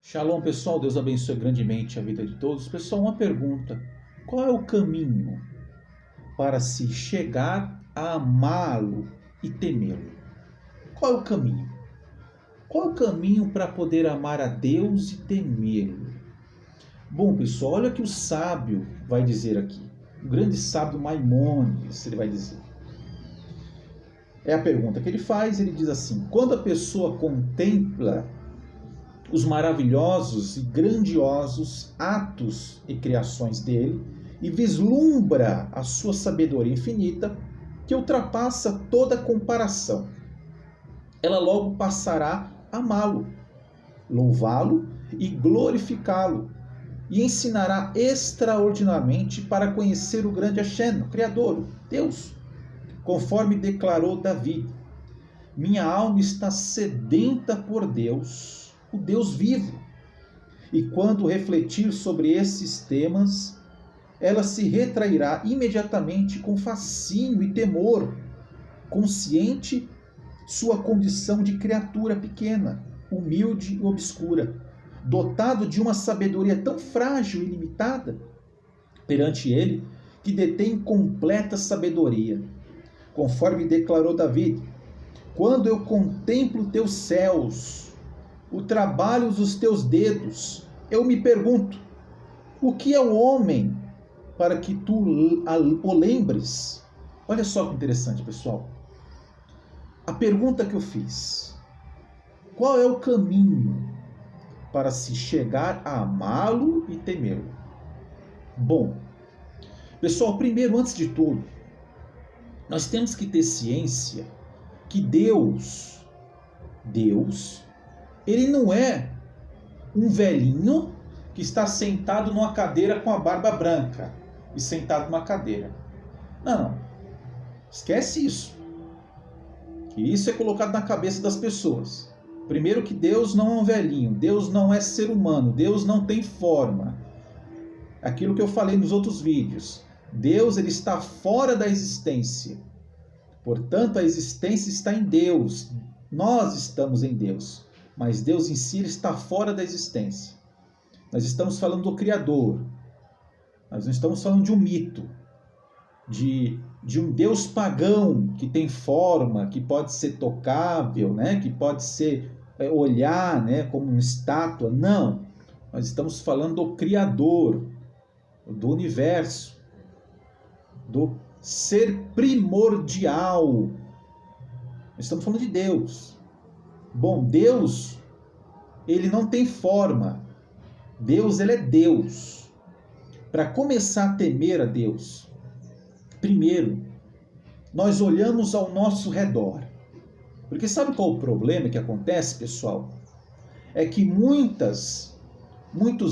Shalom, pessoal. Deus abençoe grandemente a vida de todos. Pessoal, uma pergunta. Qual é o caminho para se chegar a amá-lo e temê-lo? Qual é o caminho? Qual é o caminho para poder amar a Deus e temê-lo? Bom, pessoal, olha o que o sábio vai dizer aqui. O grande sábio Maimônides, ele vai dizer. É a pergunta que ele faz, ele diz assim: quando a pessoa contempla os maravilhosos e grandiosos atos e criações dele e vislumbra a sua sabedoria infinita, que ultrapassa toda comparação, ela logo passará a amá-lo, louvá-lo e glorificá-lo, e ensinará extraordinariamente para conhecer o grande Hashem, o Criador, Deus, conforme declarou Davi: minha alma está sedenta por Deus, o Deus vivo. E quando refletir sobre esses temas, ela se retrairá imediatamente com fascínio e temor, consciente sua condição de criatura pequena, humilde e obscura, dotado de uma sabedoria tão frágil e limitada perante ele, que detém completa sabedoria. Conforme declarou Davi: quando eu contemplo teus céus, o trabalho dos teus dedos, eu me pergunto: o que é o homem para que tu o lembres? Olha só que interessante, pessoal. A pergunta que eu fiz: qual é o caminho para se chegar a amá-lo e temê-lo? Bom, pessoal, primeiro, antes de tudo, nós temos que ter ciência que Deus, ele não é um velhinho que está sentado numa cadeira com a barba branca e sentado numa cadeira. Não. Esquece isso. Isso é colocado na cabeça das pessoas. Primeiro, que Deus não é um velhinho, Deus não é ser humano, Deus não tem forma. Aquilo que eu falei nos outros vídeos. Deus, ele está fora da existência. Portanto, a existência está em Deus. Nós estamos em Deus. Mas Deus em si está fora da existência. Nós estamos falando do Criador. Nós não estamos falando de um mito, de um Deus pagão que tem forma, que pode ser tocável, né? Que pode ser olhar, né? Como uma estátua. Não. Nós estamos falando do Criador, do universo, do ser primordial. Nós estamos falando de Deus. Bom, Deus, ele não tem forma. Deus, ele é Deus. Para começar a temer a Deus, primeiro, nós olhamos ao nosso redor. Porque sabe qual o problema que acontece, pessoal? É que muitos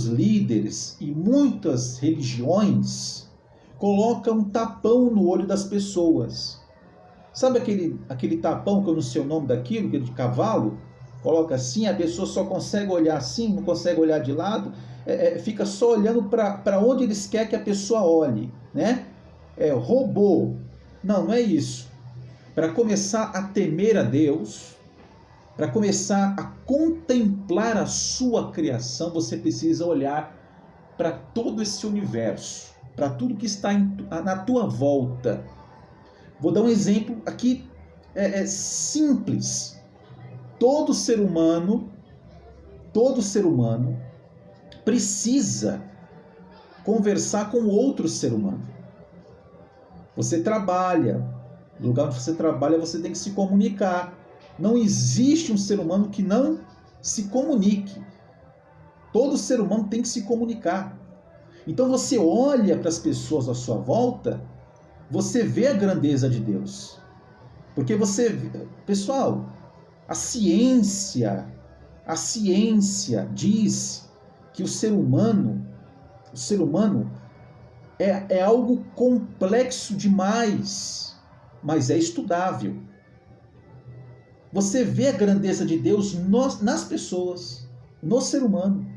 líderes e muitas religiões colocam um tapão no olho das pessoas. Sabe aquele tapão, que eu não sei o nome daquilo, aquele de cavalo? Coloca assim, a pessoa só consegue olhar assim, não consegue olhar de lado, fica só olhando para onde eles querem que a pessoa olhe, né? Robô. Não é isso. Para começar a temer a Deus, para começar a contemplar a sua criação, você precisa olhar para todo esse universo, para tudo que está na tua volta. Vou dar um exemplo aqui simples. Todo ser humano precisa conversar com outro ser humano. Você trabalha, no lugar onde você trabalha, você tem que se comunicar. Não existe um ser humano que não se comunique. Todo ser humano tem que se comunicar. Então você olha para as pessoas à sua volta, você vê a grandeza de Deus. Porque pessoal, a ciência diz que o ser humano é algo complexo demais, mas é estudável. Você vê a grandeza de Deus nas pessoas, no ser humano.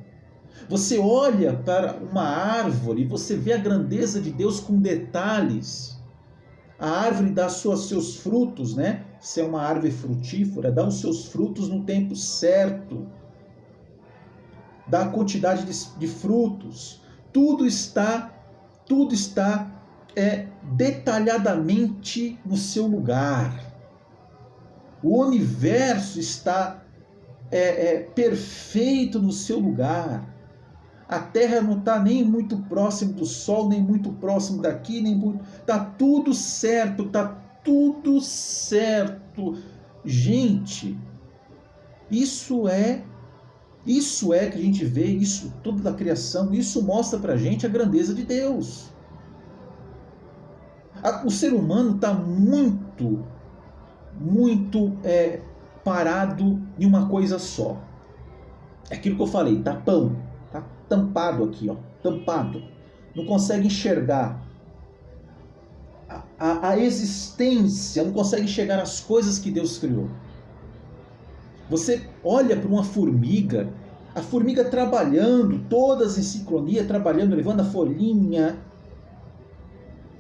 Você olha para uma árvore e você vê a grandeza de Deus com detalhes. A árvore dá seus frutos, né? Se é uma árvore frutífera, dá os seus frutos no tempo certo. da quantidade de frutos. Tudo está detalhadamente no seu lugar. O universo está perfeito no seu lugar. A Terra não está nem muito próximo do Sol, nem muito próximo daqui, nem muito... Está tudo certo, está tudo certo. Gente, isso é que a gente vê, isso tudo da criação, isso mostra para a gente a grandeza de Deus. O ser humano está muito parado em uma coisa só. É aquilo que eu falei, tá tampado aqui, ó, tampado. Não consegue enxergar a existência, não consegue enxergar as coisas que Deus criou. Você olha para uma formiga, a formiga trabalhando, todas em sincronia, trabalhando, levando a folhinha.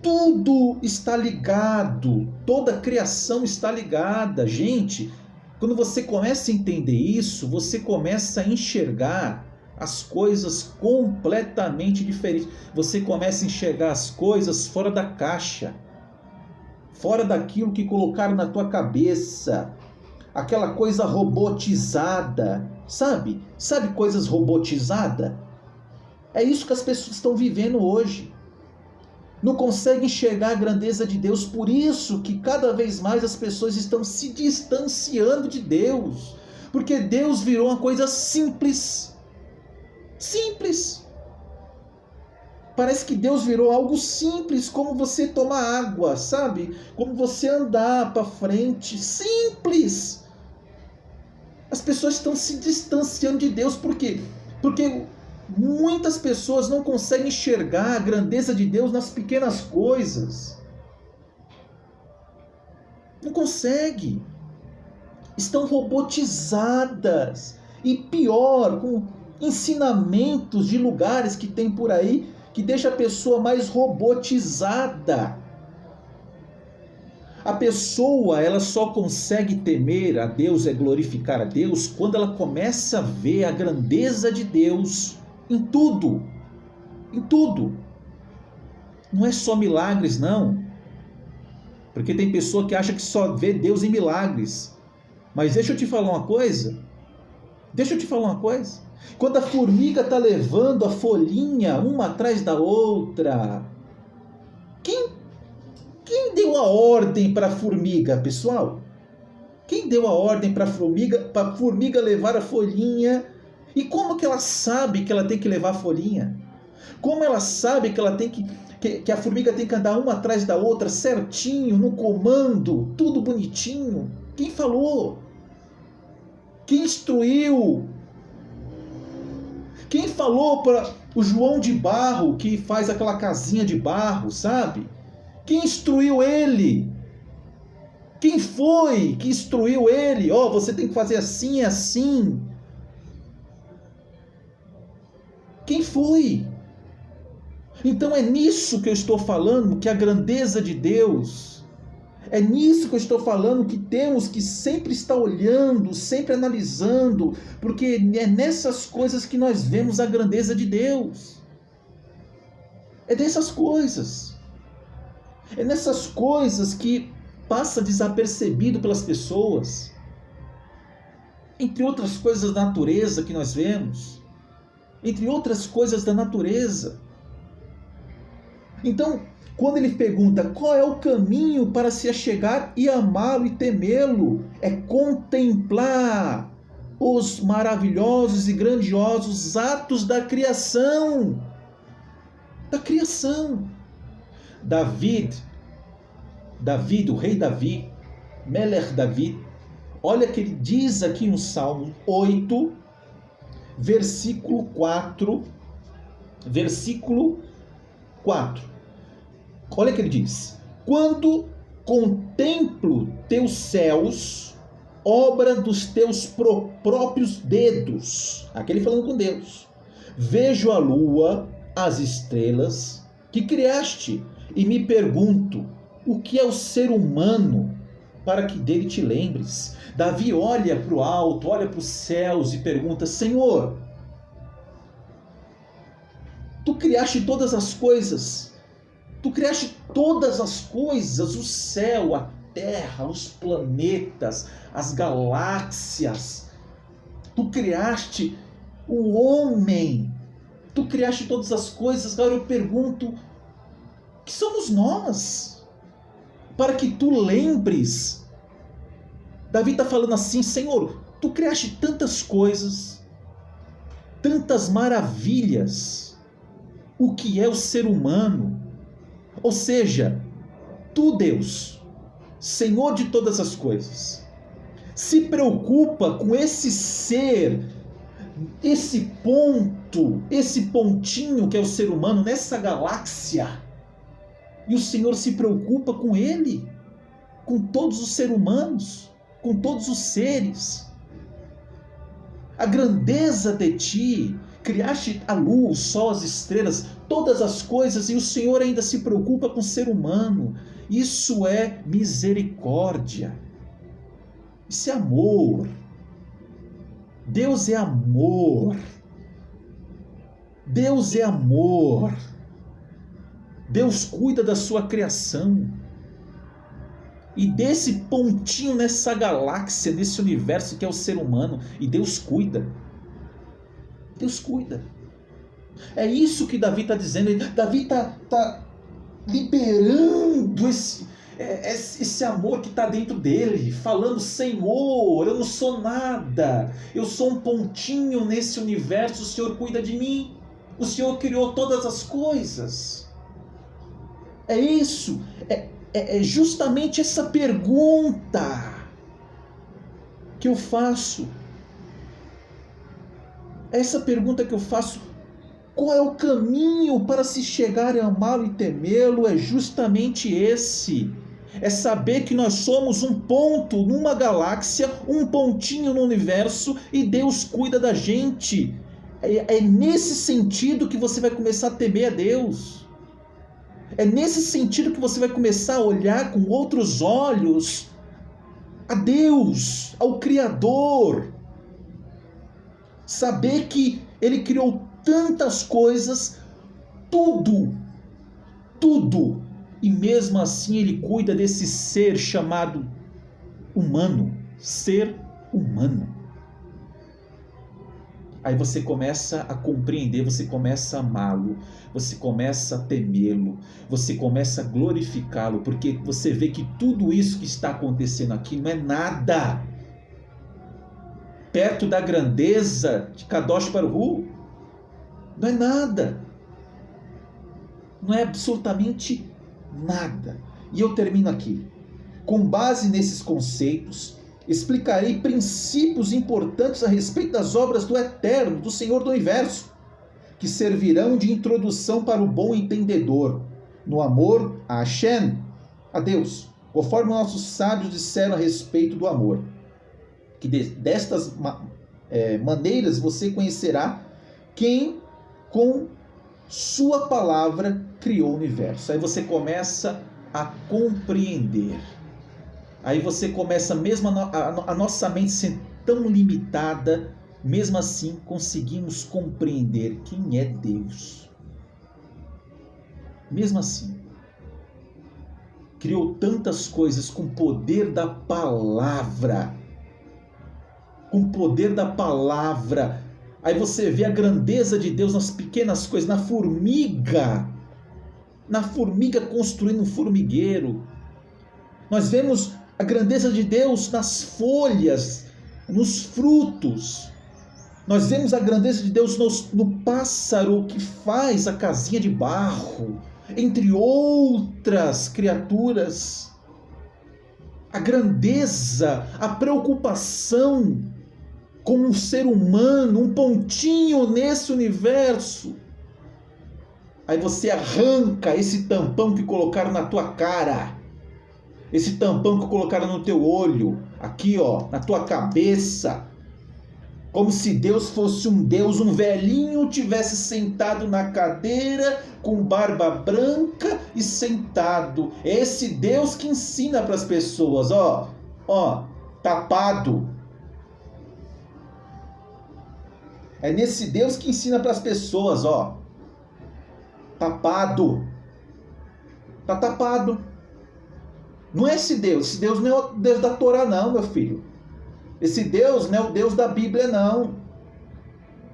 Tudo está ligado, toda a criação está ligada. Gente, quando você começa a entender isso, você começa a enxergar as coisas completamente diferentes. Você começa a enxergar as coisas fora da caixa, fora daquilo que colocaram na tua cabeça, aquela coisa robotizada, sabe? Sabe coisas robotizadas? É isso que as pessoas estão vivendo hoje. Não conseguem enxergar a grandeza de Deus, por isso que cada vez mais as pessoas estão se distanciando de Deus, porque Deus virou uma coisa simples. Simples. Parece que Deus virou algo simples, como você tomar água, sabe? Como você andar para frente, simples. As pessoas estão se distanciando de Deus, por quê? Porque muitas pessoas não conseguem enxergar a grandeza de Deus nas pequenas coisas. Não consegue. Estão robotizadas. E pior, com ensinamentos de lugares que tem por aí que deixa a pessoa mais robotizada. A pessoa, ela só consegue temer a Deus, glorificar a Deus, quando ela começa a ver a grandeza de Deus em tudo. Em tudo. Não é só milagres, não. Porque tem pessoa que acha que só vê Deus em milagres. Mas deixa eu te falar uma coisa. Quando a formiga está levando a folhinha uma atrás da outra, quem deu a ordem para a formiga, pessoal? Quem deu a ordem para a formiga levar a folhinha? E como que ela sabe que ela tem que levar a folhinha? Como ela sabe que ela tem que a formiga tem que andar uma atrás da outra certinho, no comando, tudo bonitinho? Quem falou? Quem instruiu? Quem falou para o João de Barro, que faz aquela casinha de barro, sabe? Quem instruiu ele? Quem foi que instruiu ele? Ó, você tem que fazer assim e assim. Quem foi? Então é nisso que eu estou falando, que a grandeza de Deus, é nisso que eu estou falando, que temos que sempre estar olhando, sempre analisando, porque é nessas coisas que nós vemos a grandeza de Deus. É dessas coisas. É nessas coisas que passa desapercebido pelas pessoas. Entre outras coisas da natureza que nós vemos. Entre outras coisas da natureza. Então, quando ele pergunta qual é o caminho para se achegar e amá-lo e temê-lo, é contemplar os maravilhosos e grandiosos atos da criação. Da criação. Davi, o rei Davi, Melech Davi, olha que ele diz aqui no Salmo 8, versículo 4, olha que ele diz: quando contemplo teus céus, obra dos teus próprios dedos, aquele falando com Deus, vejo a lua, as estrelas que criaste, e me pergunto, o que é o ser humano para que dele te lembres? Davi olha para o alto, olha para os céus e pergunta: Senhor, Tu criaste todas as coisas. Tu criaste todas as coisas, o céu, a terra, os planetas, as galáxias. Tu criaste o homem. Tu criaste todas as coisas. Agora eu pergunto, que somos nós? Para que tu lembres. Davi está falando assim, Senhor, tu criaste tantas coisas, tantas maravilhas. O que é o ser humano? Ou seja, tu, Deus, Senhor de todas as coisas, se preocupa com esse ser, esse ponto, esse pontinho que é o ser humano nessa galáxia. E o Senhor se preocupa com ele, com todos os seres humanos, com todos os seres. A grandeza de ti, criaste a luz, o sol, as estrelas, todas as coisas, e o Senhor ainda se preocupa com o ser humano. Isso é misericórdia. Isso é amor. Deus é amor. Deus é amor. Deus cuida da sua criação. E desse pontinho nessa galáxia, nesse universo que é o ser humano, e Deus cuida. Deus cuida. É isso que Davi está dizendo. Davi está liberando esse amor que está dentro dele, falando, Senhor, eu não sou nada, eu sou um pontinho nesse universo, o Senhor cuida de mim, o Senhor criou todas as coisas. É isso, é justamente essa pergunta que eu faço. Essa pergunta que eu faço, qual é o caminho para se chegar a amá-lo e temê-lo? É justamente esse. É saber que nós somos um ponto numa galáxia, um pontinho no universo, e Deus cuida da gente. É nesse sentido que você vai começar a temer a Deus. É nesse sentido que você vai começar a olhar com outros olhos a Deus, ao Criador. Saber que Ele criou tantas coisas, tudo, e mesmo assim Ele cuida desse ser chamado humano, ser humano. Aí você começa a compreender, você começa a amá-lo, você começa a temê-lo, você começa a glorificá-lo, porque você vê que tudo isso que está acontecendo aqui não é nada perto da grandeza de Kadosh Baruch Hu. Não é nada. Não é absolutamente nada. E eu termino aqui. Com base nesses conceitos, explicarei princípios importantes a respeito das obras do Eterno, do Senhor do Universo, que servirão de introdução para o bom entendedor, no amor a Hashem, a Deus, conforme nossos sábios disseram a respeito do amor. Que destas maneiras você conhecerá quem com sua palavra criou o universo. Aí você começa a compreender. Aí você começa, mesmo a nossa mente sendo tão limitada, mesmo assim conseguimos compreender quem é Deus. Mesmo assim, criou tantas coisas com o poder da palavra. Com o poder da palavra. Aí você vê a grandeza de Deus nas pequenas coisas, na formiga construindo um formigueiro. Nós vemos a grandeza de Deus nas folhas, nos frutos. Nós vemos a grandeza de Deus no pássaro que faz a casinha de barro, entre outras criaturas. A grandeza, a preocupação com um ser humano, um pontinho nesse universo. Aí você arranca esse tampão que colocaram na tua cara, esse tampão que colocaram no teu olho, aqui ó, na tua cabeça, como se Deus fosse um Deus, um velhinho tivesse sentado na cadeira com barba branca e sentado. É esse Deus que ensina para as pessoas, ó, tapado. É nesse Deus que ensina para as pessoas, ó. tapado. Está tapado. Não é esse Deus não é o Deus da Torá não, meu filho. Esse Deus não é o Deus da Bíblia não.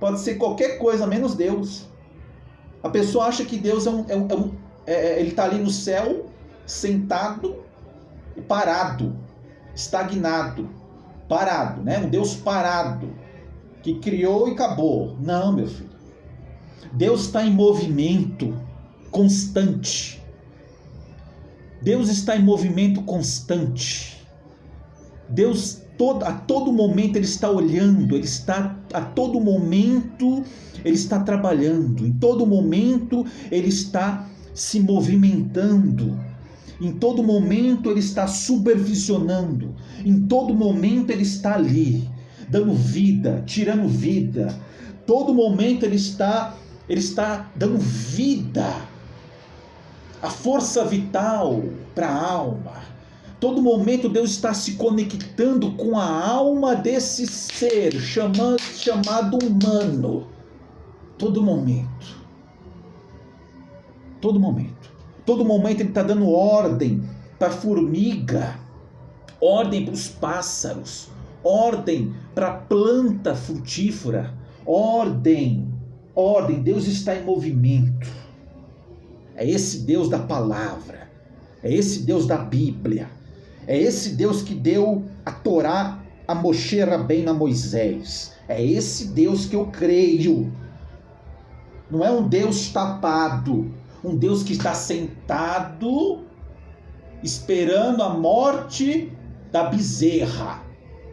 Pode ser qualquer coisa menos Deus. A pessoa acha que Deus ele está ali no céu, sentado e parado, estagnado, parado, né? Um Deus parado, que criou e acabou. Não, meu filho. Deus está em movimento constante. Deus está em movimento constante. Deus a todo momento ele está olhando, a todo momento ele está trabalhando, em todo momento ele está se movimentando, em todo momento ele está supervisionando, em todo momento ele está ali, dando vida, tirando vida, todo momento ele está dando vida, a força vital para a alma. Todo momento Deus está se conectando com a alma desse ser chamado humano. Todo momento. Todo momento. Todo momento ele está dando ordem para a formiga, ordem para os pássaros, ordem para a planta frutífera, ordem. Deus está em movimento. É esse Deus da palavra. É esse Deus da Bíblia. É esse Deus que deu a Torá a Moshe Rabbeinu, a Moisés. É esse Deus que eu creio. Não é um Deus tapado. Um Deus que está sentado esperando a morte da bezerra.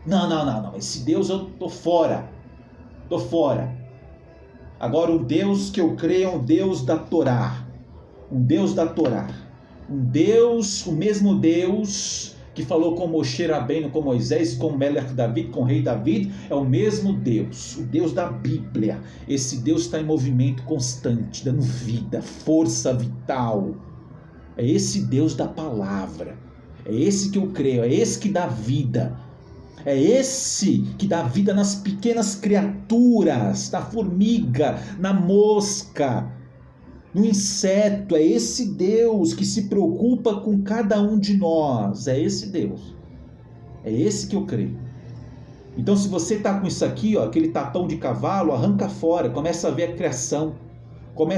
Não. Esse Deus eu tô fora. Agora o Deus que eu creio é um Deus da Torá. Um Deus da Torá. Um Deus, o mesmo Deus que falou com Moshe Rabbeinu, com Moisés, com Melech David, com o rei David, é o mesmo Deus, o Deus da Bíblia. Esse Deus está em movimento constante, dando vida, força vital. É esse Deus da palavra. É esse que eu creio, é esse que dá vida. É esse que dá vida nas pequenas criaturas, na formiga, na mosca, no inseto. É esse Deus que se preocupa com cada um de nós. É esse Deus. É esse que eu creio. Então, se você está com isso aqui, ó, aquele tapão de cavalo, arranca fora, começa a ver a criação.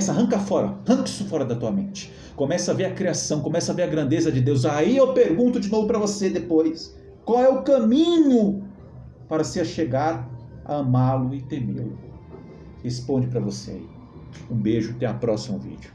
Arranca isso fora da tua mente. Começa a ver a criação, começa a ver a grandeza de Deus. Aí eu pergunto de novo para você depois: qual é o caminho para se chegar a amá-lo e temê-lo? Responde para você aí. Um beijo, até o próximo vídeo.